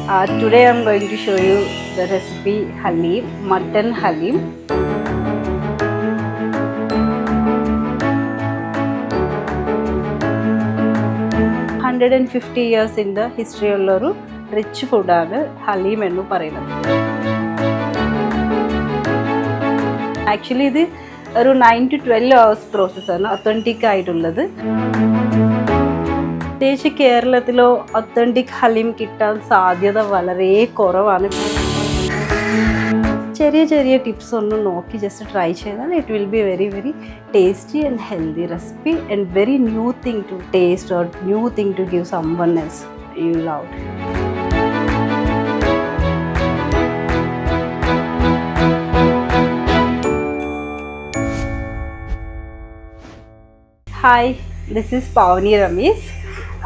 Today I'm going to show you the recipe Halim, mutton Halim. $150 in the history of rich food Halim ennu parayunnathu. Actually this is a 9 to 12 hours process ആണ് authentic ആയിട്ടുള്ളത്. പ്രത്യേകിച്ച് കേരളത്തിലോ authentic Haleem കിട്ടാൻ സാധ്യത വളരെ കുറവാണ്. ചെറിയ ചെറിയ tips ഒന്ന് നോക്കി ജസ്റ്റ് ട്രൈ ചെയ്താൽ it will be very very tasty and healthy recipe and very new thing to taste or new thing to give someone else you love. Hi, this is Pavani Ramesh.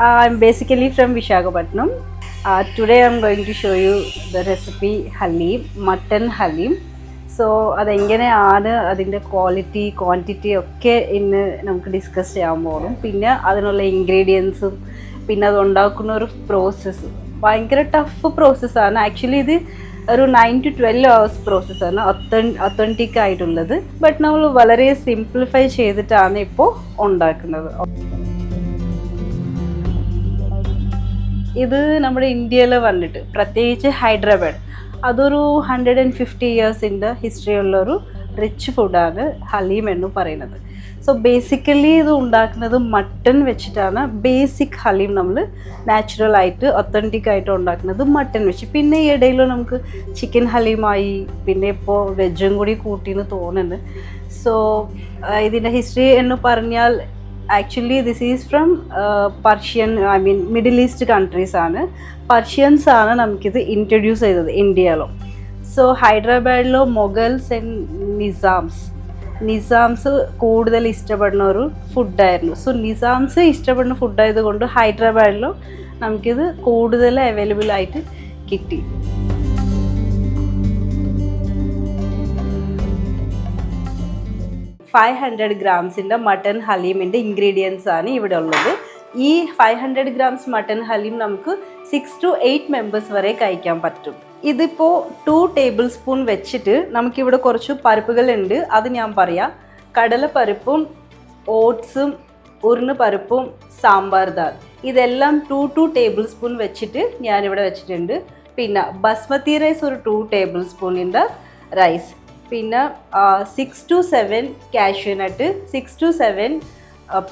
I'm basically from Visakhapatnam. Today I'm going to show you the recipe Halim, mutton Halim. So അതെങ്ങനെയാണ് അതിൻ്റെ quality quantity ഒക്കെ ഇന്ന് നമുക്ക് discuss ചെയ്യാൻ പോകും. പിന്നെ അതിനുള്ള ഇൻഗ്രീഡിയൻസും പിന്നെ അത് ഉണ്ടാക്കുന്ന ഒരു പ്രോസസ്സ് ഭയങ്കര ടഫ് പ്രോസസ്സാണ്. ആക്ച്വലി ഇത് ഒരു 9 to 12 hours പ്രോസസ്സാണ് ഒത്തൻറ്റിക് ആയിട്ടുള്ളത്. ബട്ട് നമ്മൾ വളരെ സിംപ്ലിഫൈ ചെയ്തിട്ടാണ് ഇപ്പോൾ ഉണ്ടാക്കുന്നത്. ഇത് നമ്മുടെ ഇന്ത്യയിൽ വന്നിട്ട് പ്രത്യേകിച്ച് ഹൈദരാബാദ് അതൊരു 150 years in the history ഉള്ളൊരു റിച്ച് ഫുഡാണ് ഹലീം എന്ന് പറയുന്നത്. സോ ബേസിക്കലി ഇത് ഉണ്ടാക്കുന്നത് മട്ടൺ വെച്ചിട്ടാണ്. ബേസിക് ഹലീം നമ്മൾ നാച്ചുറലായിട്ട് ഒത്തൻറ്റിക് ആയിട്ട് ഉണ്ടാക്കുന്നത് മട്ടൺ വെച്ച്. പിന്നെ ഈ ഇടയിൽ നമുക്ക് ചിക്കൻ ഹലീമായി പിന്നെ ഇപ്പോൾ വെജും കൂടി കൂട്ടിയെന്ന് തോന്നുന്നുണ്ട്. സോ ഇതിൻ്റെ ഹിസ്റ്ററി എന്ന് പറഞ്ഞാൽ actually this is from Persian middle east countries ആണ്. പർഷ്യൻസ് ആണ് നമുക്കിത് ഇൻട്രൊഡ്യൂസ് ചെയ്തത് ഇന്ത്യയിലോ. സോ ഹൈദരാബാദിലോ മൊഗൽസ് ആൻഡ് നിസാംസ് കൂടുതൽ ഇഷ്ടപ്പെടുന്ന ഒരു ഫുഡായിരുന്നു. സോ നിസാംസ് ഇഷ്ടപ്പെടുന്ന ഫുഡായതുകൊണ്ട് ഹൈദരാബാദിലോ നമുക്കിത് കൂടുതൽ അവൈലബിൾ ആയിട്ട് കിട്ടി. $500 മട്ടൺ ഹലീമിൻ്റെ ഇൻഗ്രീഡിയൻസ് ആണ് ഇവിടെ ഉള്ളത്. ഈ 500 grams മട്ടൺ ഹലീം നമുക്ക് 6 to 8 members വരെ കഴിക്കാൻ പറ്റും. ഇതിപ്പോൾ 2 tablespoon വെച്ചിട്ട് നമുക്കിവിടെ കുറച്ച് പരിപ്പുകളുണ്ട്. അത് ഞാൻ പറയാം. കടലപ്പരിപ്പും ഓട്സും ഉരുണ് പരിപ്പും സാമ്പാർ ദാൽ ഇതെല്ലാം 2 tablespoon വെച്ചിട്ട് ഞാനിവിടെ വെച്ചിട്ടുണ്ട്. പിന്നെ ബസ്മതി റൈസ് ഒരു 2 tablespoon റൈസ്. പിന്നെ 6 to 7 cashew nut, 6 to 7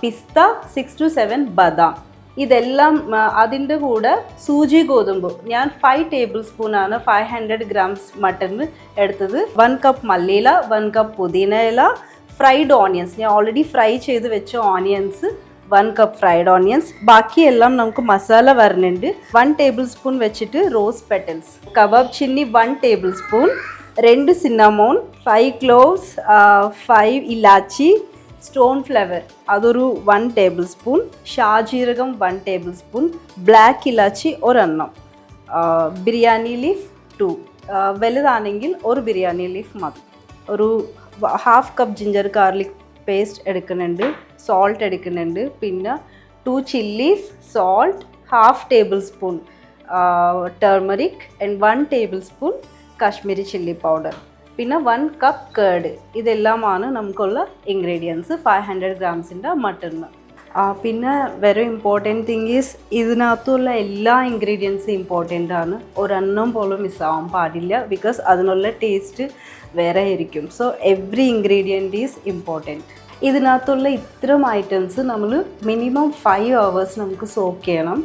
pista, 6 to 7 ബദാം. ഇതെല്ലാം അതിൻ്റെ കൂടെ സൂചി ഗോതമ്പ് ഞാൻ 5 tablespoon ആണ് 500 grams മട്ടൺ എടുത്തത്. 1 cup മല്ലിയില, 1 cup പുതിന ഇല, ഫ്രൈഡ് ഓണിയൻസ് ഞാൻ ഓൾറെഡി ഫ്രൈ ചെയ്ത് വെച്ച ഓണിയൻസ് 1 cup ഫ്രൈഡ് ഓണിയൻസ്. ബാക്കിയെല്ലാം നമുക്ക് മസാല വരുന്നുണ്ട്. 1 tablespoon വെച്ചിട്ട് rose petals, kebab chilli 1 tablespoon, 2 cinnamon, 5 cloves, 5 ഇലാച്ചി, സ്റ്റോൺ ഫ്ലവർ അതൊരു 1 tablespoon, ഷാജീരകം 1 tablespoon, ബ്ലാക്ക് ഇലാച്ചി ഒരെണ്ണം, ബിരിയാണി ലീഫ് 2, വലുതാണെങ്കിൽ ഒരു ബിരിയാണി ലീഫ് മതി. ഒരു 1/2 cup ജിഞ്ചർ ഗാർലിക് പേസ്റ്റ് എടുക്കുന്നുണ്ട്, സോൾട്ട് എടുക്കുന്നുണ്ട്. പിന്നെ 2 chillies, salt, 1/2 tablespoon turmeric and 1 tablespoon Kashmiri chilli powder. പിന്നെ 1 cup കേർഡ്. ഇതെല്ലാമാണ് നമുക്കുള്ള ഇൻഗ്രീഡിയൻസ് 500 grams മട്ടണിന്. പിന്നെ വെരി ഇമ്പോർട്ടൻറ്റ് തിങ് ഈസ് ഇതിനകത്തുള്ള എല്ലാ ഇൻഗ്രീഡിയൻസും ഇമ്പോർട്ടൻ്റ് ആണ്. ഒരെണ്ണം പോലും മിസ്സാവാൻ പാടില്ല. ബിക്കോസ് അതിനുള്ള ടേസ്റ്റ് വേറെ ആയിരിക്കും. So every ingredient is important. ഇതിനകത്തുള്ള ഇത്തരം ഐറ്റംസ് നമ്മൾ മിനിമം 5 hours നമുക്ക് സോക്ക് ചെയ്യണം.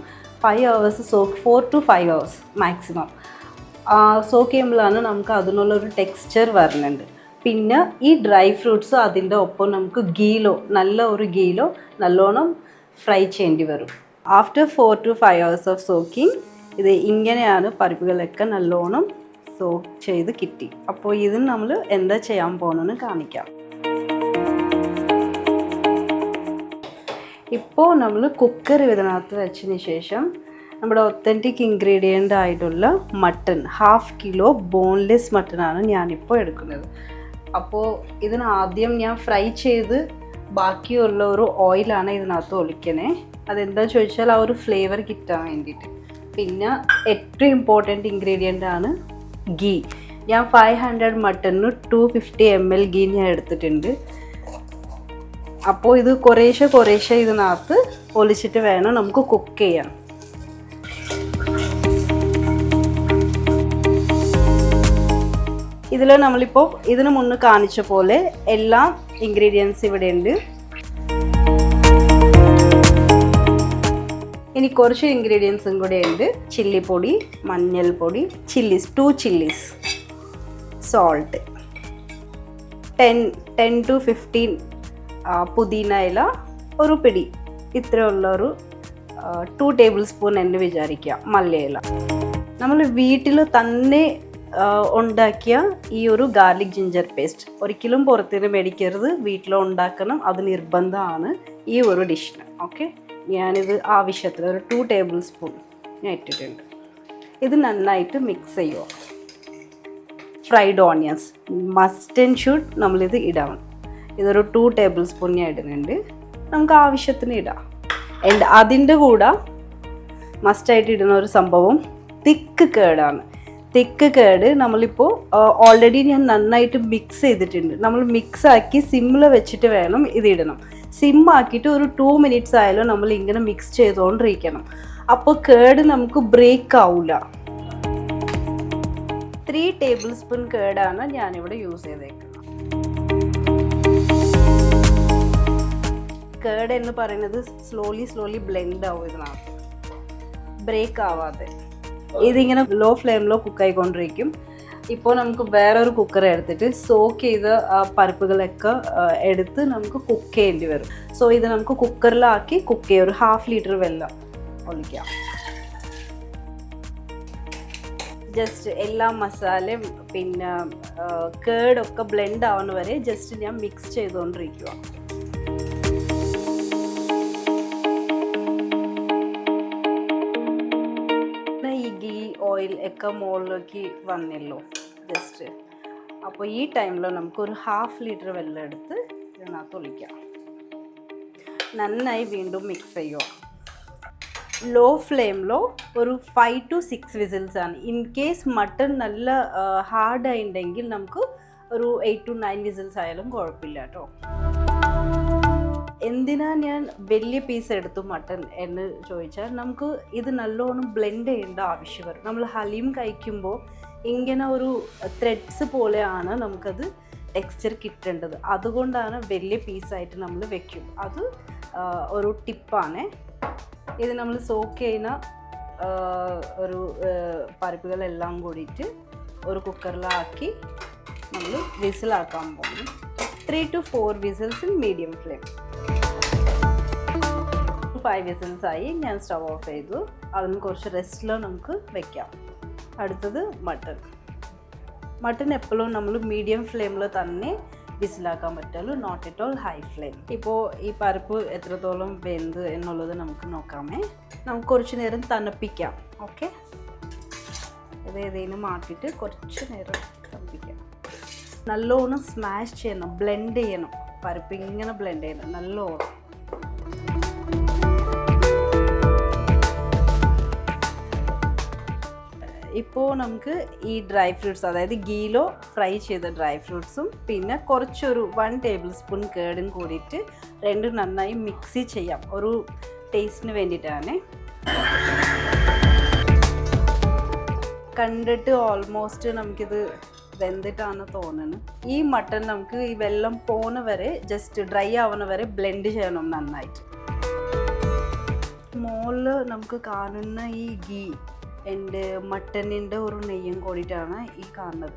5 hours soak, 4 to 5 hours maximum soak ചെയ്യുമ്പോഴാണ് നമുക്ക് അതിനുള്ളൊരു ടെക്സ്ചർ വരുന്നുണ്ട്. പിന്നെ ഈ ഡ്രൈ ഫ്രൂട്ട്സ് അതിൻ്റെ ഒപ്പം നമുക്ക് നല്ല ഒരു ഗീലോ നല്ലോണം ഫ്രൈ ചെയ്യേണ്ടി വരും. After 4 to 5 hours of soaking ഇത് ഇങ്ങനെയാണ് പരിപ്പുകളൊക്കെ നല്ലോണം സോക്ക് ചെയ്ത് കിട്ടി. അപ്പോൾ ഇതിന് നമ്മൾ എന്താ ചെയ്യാൻ പോകുന്നതെന്ന് കാണിക്കാം. ഇപ്പോൾ നമ്മൾ കുക്കർ ഇതിനകത്ത് വെച്ചതിന് ശേഷം നമ്മുടെ ഒത്തൻറ്റിക് ഇൻഗ്രീഡിയൻ്റ് ആയിട്ടുള്ള മട്ടൺ 1/2 kilo ബോൺലെസ് മട്ടനാണ് ഞാനിപ്പോൾ എടുക്കുന്നത്. അപ്പോൾ ഇതിനാദ്യം ഞാൻ ഫ്രൈ ചെയ്ത് ബാക്കിയുള്ള ഒരു ഓയിലാണ് ഇതിനകത്ത് ഒഴിക്കണേ. അതെന്താ ചോദിച്ചാൽ ആ ഒരു ഫ്ലേവർ കിട്ടാൻ വേണ്ടിയിട്ട്. പിന്നെ ഏറ്റവും ഇമ്പോർട്ടൻറ്റ് ഇൻഗ്രീഡിയൻ്റ് ആണ് ഗീ. ഞാൻ 500 മട്ടണിന് 250 ml ഗീ ഞാൻ എടുത്തിട്ടുണ്ട്. അപ്പോൾ ഇത് കുറേശ്ശെ ഇതിനകത്ത് ഒലിച്ചിട്ട് വേണം നമുക്ക് കുക്ക് ചെയ്യാൻ. ഇതിൽ നമ്മളിപ്പോൾ ഇതിന് മുന്നേ കാണിച്ച പോലെ എല്ലാ ഇൻഗ്രീഡിയൻസ് ഇവിടെ ഉണ്ട്. ഇനി കുറച്ച് ഇൻഗ്രീഡിയൻസും കൂടെ ഉണ്ട്. ചില്ലിപ്പൊടി, മഞ്ഞൾപ്പൊടി,2 ചില്ലീസ്, സോൾട്ട്, 10 to 15 പുതിന ഇല, ഒരു പിടി, ഇത്രയുള്ളൊരു 2 ടേബിൾ സ്പൂൺ എന്ന് വിചാരിക്കുക മല്ലിയില. നമ്മൾ വീട്ടിൽ തന്നെ ഉണ്ടാക്കിയ ഈ ഒരു ഗാർലിക് ജിഞ്ചർ പേസ്റ്റ് ഒരിക്കലും പുറത്തുനിന്ന് മേടിക്കരുത്, വീട്ടിൽ ഉണ്ടാക്കണം, അത് നിർബന്ധമാണ് ഈ ഒരു ഡിഷിന്. ഓക്കെ, ഞാനിത് ആവശ്യത്തിന് ഒരു 2 ടേബിൾ സ്പൂൺ ഞാൻ ഇട്ടിട്ടുണ്ട്. ഇത് നന്നായിട്ട് മിക്സ് ചെയ്യുക. Fried onions must and should നമ്മളിത് ഇടണം. ഇതൊരു 2 ടേബിൾ സ്പൂൺ ഞാൻ ഇടുന്നുണ്ട്, നമുക്ക് ആവശ്യത്തിന് ഇടാം. ആൻഡ് അതിൻ്റെ കൂടെ മസ്റ്റായിട്ട് ഇടുന്ന ഒരു സംഭവം തിക്ക് കേടാണ്. തിക്ക് കേട് നമ്മളിപ്പോൾ ഓൾറെഡി ഞാൻ നന്നായിട്ട് മിക്സ് ചെയ്തിട്ടുണ്ട്. നമ്മൾ മിക്സ് ആക്കി സിമ്മിൽ വെച്ചിട്ട് വേണം ഇത് ഇടണം. സിമ്മാക്കിയിട്ട് ഒരു 2 മിനിറ്റ്സ് ആയാലും നമ്മൾ ഇങ്ങനെ മിക്സ് ചെയ്തുകൊണ്ടിരിക്കണം. അപ്പോൾ കേട് നമുക്ക് ബ്രേക്ക് ആവില്ല. 3 ടേബിൾ സ്പൂൺ കേടാണ് ഞാനിവിടെ യൂസ് ചെയ്തേക്കുന്നത്. കേട് എന്ന് പറയുന്നത് സ്ലോലി ബ്ലെൻഡ് ആവും ഇതിനകത്ത്, ബ്രേക്ക് ആവാതെ. ഇതിങ്ങനെ ലോ ഫ്ലെയിമിലോ കുക്കായിക്കൊണ്ടിരിക്കും. ഇപ്പോൾ നമുക്ക് വേറൊരു കുക്കർ എടുത്തിട്ട് സോക്ക് ചെയ്ത പരിപ്പുകളൊക്കെ എടുത്ത് നമുക്ക് കുക്ക് ചെയ്യേണ്ടി വരും. സോ ഇത് നമുക്ക് കുക്കറിലാക്കി കുക്ക് ചെയ്യാം. ഒരു 1/2 ലിറ്റർ വെള്ളം ഒഴിക്കാം. ജസ്റ്റ് എല്ലാ മസാലയും പിന്നെ കേടൊക്കെ ബ്ലെൻഡ് ആവുന്ന വരെ ജസ്റ്റ് ഞാൻ മിക്സ് ചെയ്തുകൊണ്ടിരിക്കുക. ഓയിൽ ഒക്കെ മുകളിലേക്ക് വന്നല്ലോ ജസ്റ്റ്. അപ്പോൾ ഈ ടൈമിൽ നമുക്കൊരു 1/2 ലിറ്റർ വെള്ളം എടുത്ത് ഇതിനകത്ത് ഒഴിക്കാം. നന്നായി വീണ്ടും മിക്സ് ചെയ്യുക. ലോ ഫ്ലെയിമിലോ ഒരു 5 to 6 വിസിൽസ് ആണ്. ഇൻ കേസ് മട്ടൺ നല്ല ഹാർഡായിട്ടുണ്ടെങ്കിൽ നമുക്ക് ഒരു 8 to 9 വിസിൽസ് ആയാലും കുഴപ്പമില്ല കേട്ടോ. എന്തിനാ ഞാൻ വലിയ പീസ് എടുത്തു മട്ടൺ എന്ന് ചോദിച്ചാൽ, നമുക്ക് ഇത് നല്ലോണം ബ്ലെൻഡ് ചെയ്യേണ്ട ആവശ്യം വരും. നമ്മൾ ഹലീം കഴിക്കുമ്പോൾ ഇങ്ങനെ ഒരു ത്രെഡ്സ് പോലെയാണ് നമുക്കത് ടെക്സ്ചർ കിട്ടേണ്ടത്. അതുകൊണ്ടാണ് വലിയ പീസായിട്ട് നമ്മൾ വെക്കും. അത് ഒരു ടിപ്പാണ്. ഇത് നമ്മൾ സോക്ക് ചെയ്യുന്ന ഒരു പരിപ്പുകളെല്ലാം കൂടിയിട്ട് ഒരു കുക്കറിലാക്കി നമ്മൾ വിസിലാക്കാൻ പോകും. 3 to 4 whistles in medium flame. 5 whistles ആയി, ഞാൻ സ്റ്റവ് ഓഫ് ചെയ്തു. അതിന് കുറച്ച് റെസ്റ്റിലോ നമുക്ക് വെക്കാം. അടുത്തത് മട്ടൺ എപ്പോഴും നമ്മൾ മീഡിയം ഫ്ലെയിമിൽ തന്നെ വിസിലാക്കാൻ പറ്റുള്ളൂ, not at all high flame. ഇപ്പോൾ ഈ പരിപ്പ് എത്രത്തോളം വെന്ത് എന്നുള്ളത് നമുക്ക് നോക്കാമേ. നമുക്ക് കുറച്ച് നേരം തണുപ്പിക്കാം. ഓക്കെ, ഇത് ഏതെങ്കിലും മാറ്റിയിട്ട് കുറച്ച് നേരം തണുപ്പിക്കാം. നല്ലോണം സ്മാഷ് ചെയ്യണം, ബ്ലെൻഡ് ചെയ്യണം. പരിപ്പ് ഇങ്ങനെ ബ്ലെൻഡ് ചെയ്യണം നല്ലോണം. ഇപ്പോൾ നമുക്ക് ഈ ഡ്രൈ ഫ്രൂട്ട്സ്, അതായത് ഗീലോ ഫ്രൈ ചെയ്ത ഡ്രൈ ഫ്രൂട്ട്സും പിന്നെ കുറച്ചൊരു 1 ടേബിൾ സ്പൂൺ കേടും കൂടിയിട്ട് രണ്ടും നന്നായി മിക്സ് ചെയ്യാം. ഒരു ടേസ്റ്റിന് വേണ്ടിയിട്ടാണ്. കണ്ടിട്ട് ഓൾമോസ്റ്റ് നമുക്കിത് വെന്തിട്ടാണ് തോന്നുന്നത്. ഈ മട്ടൺ നമുക്ക് ഈ വെള്ളം പോണ വരെ, ജസ്റ്റ് ഡ്രൈ ആവുന്ന വരെ ബ്ലെൻഡ് ചെയ്യണം നന്നായിട്ട്. മോളിൽ നമുക്ക് കാണുന്ന ഈ ഗീ എൻ്റെ മട്ടണിൻ്റെ ഒരു നെയ്യും കൂടിയിട്ടാണ് ഈ കാണുന്നത്.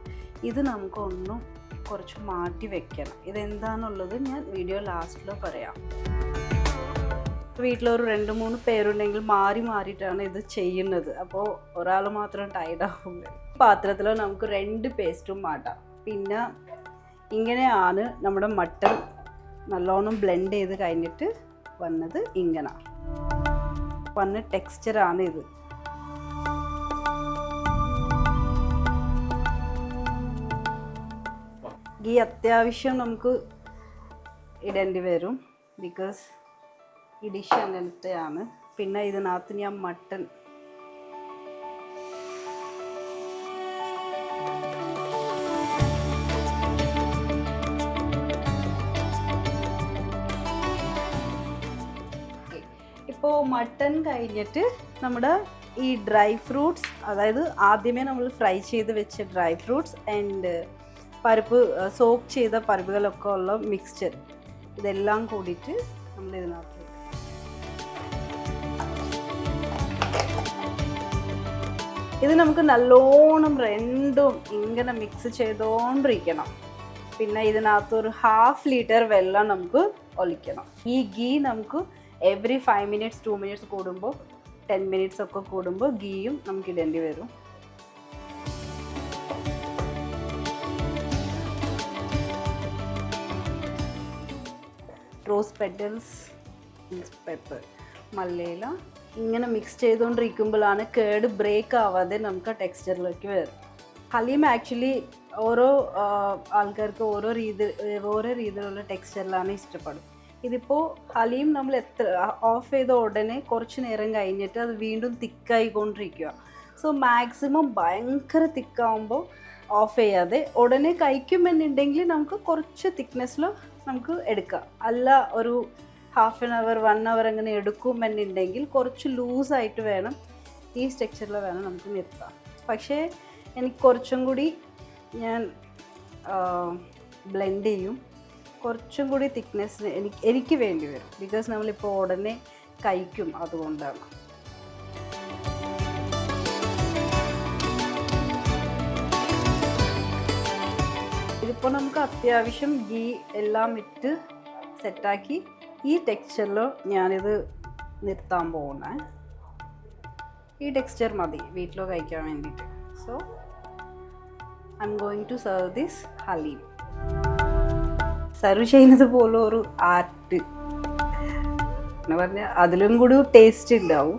ഇത് നമുക്കൊന്നും കുറച്ച് മാറ്റി വെക്കണം. ഇതെന്താണെന്നുള്ളത് ഞാൻ വീഡിയോ ലാസ്റ്റിൽ പറയാം. വീട്ടിലൊരു 2-3 പേരുണ്ടെങ്കിൽ മാറിയിട്ടാണ് ഇത് ചെയ്യുന്നത്. അപ്പോൾ ഒരാൾ മാത്രം ടയർഡാവില്ല. പാത്രത്തിൽ നമുക്ക് 2 പേസ്റ്റും മാറ്റാം. പിന്നെ ഇങ്ങനെയാണ് നമ്മുടെ മട്ടൺ നല്ലോണം ബ്ലെൻഡ് ചെയ്ത് കഴിഞ്ഞിട്ട് വന്നത്. ഇങ്ങനെ വന്ന ടെക്സ്ചറാണ് ഇത്. ഗീ അത്യാവശ്യം നമുക്ക് ഇടേണ്ടി വരും, ബിക്കോസ് ഈ ഡിഷ് അങ്ങനത്തെയാണ്. പിന്നെ ഇതിനകത്ത് ഞാൻ മട്ടൺ ഇപ്പോൾ മട്ടൺ കഴിഞ്ഞിട്ട് നമ്മുടെ ഈ ഡ്രൈ ഫ്രൂട്ട്സ്, അതായത് ആദ്യമേ നമ്മൾ ഫ്രൈ ചെയ്ത് വെച്ച ഡ്രൈ ഫ്രൂട്ട്സ് ആൻഡ് പരിപ്പ്, സോക്ക് ചെയ്ത പരിപ്പുകളൊക്കെ ഉള്ള മിക്സ്ചർ, ഇതെല്ലാം കൂടിയിട്ട് നമ്മൾ ഇതിനകത്ത് ഇത് നമുക്ക് നല്ലോണം രണ്ടും ഇങ്ങനെ മിക്സ് ചെയ്തുകൊണ്ടിരിക്കണം. പിന്നെ ഇതിനകത്തൊരു 1/2 ലിറ്റർ വെള്ളം നമുക്ക് ഒഴിക്കണം. ഈ ഗീ നമുക്ക് എവറി 5 minutes 2 minutes കൂടുമ്പോൾ 10 minutes ഒക്കെ കൂടുമ്പോൾ ഗീയും നമുക്ക് ഇടേണ്ടി വരും. റോസ് പെറ്റൽസ്, പെപ്പർ, മല്ലിയില ഇങ്ങനെ മിക്സ് ചെയ്തുകൊണ്ടിരിക്കുമ്പോഴാണ് കേട് ബ്രേക്ക് ആവാതെ നമുക്ക് ആ ടെക്സ്ചറിലേക്ക് വരും. ഹലീം ആക്ച്വലി ഓരോ ആൾക്കാർക്ക് ഓരോ രീതിയിലുള്ള ടെക്സ്ചറിലാണ് ഇഷ്ടപ്പെടും. ഇതിപ്പോൾ ഹലീം നമ്മൾ ഓഫ് ചെയ്ത ഉടനെ കുറച്ച് നേരം കഴിഞ്ഞിട്ട് അത് വീണ്ടും തിക്കായിക്കൊണ്ടിരിക്കുക. സോ മാക്സിമം ഭയങ്കര തിക്കാവുമ്പോൾ ഓഫ് ചെയ്യാതെ ഉടനെ കഴിക്കുമെന്നുണ്ടെങ്കിൽ നമുക്ക് കുറച്ച് തിക്നെസ്സിൽ നമുക്ക് എടുക്കാം. അല്ല ഒരു 1/2 hour 1 hour അങ്ങനെ എടുക്കുമെന്നുണ്ടെങ്കിൽ കുറച്ച് ലൂസായിട്ട് വേണം, ഈ സ്ട്രക്ചറിൽ വേണം നമുക്ക് നിർത്താം. പക്ഷേ എനിക്ക് കുറച്ചും കൂടി ഞാൻ ബ്ലെൻഡ് ചെയ്യും, കുറച്ചും കൂടി തിക്നെസ്സിന് എനിക്ക് വേണ്ടി വരും. ബിക്കോസ് നമ്മളിപ്പോൾ ഉടനെ കഴിക്കും, അതുകൊണ്ടാണ്. ഇതിപ്പോൾ നമുക്ക് അത്യാവശ്യം ഗീ എല്ലാം ഇട്ട് സെറ്റാക്കി ഈ ടെക്സ്ചറിൽ ഞാനിത് നിർത്താൻ പോകുന്നത്. ഈ ടെക്സ്ചർ മതി വീട്ടിലോ കഴിക്കാൻ വേണ്ടിയിട്ട്. So I am going to serve this haleem. Serve ചെയ്യുന്നത് പോലെ ഒരു ആർട്ട് എന്ന് പറഞ്ഞാൽ അതിലും കൂടി ടേസ്റ്റ് ഉണ്ടാവും.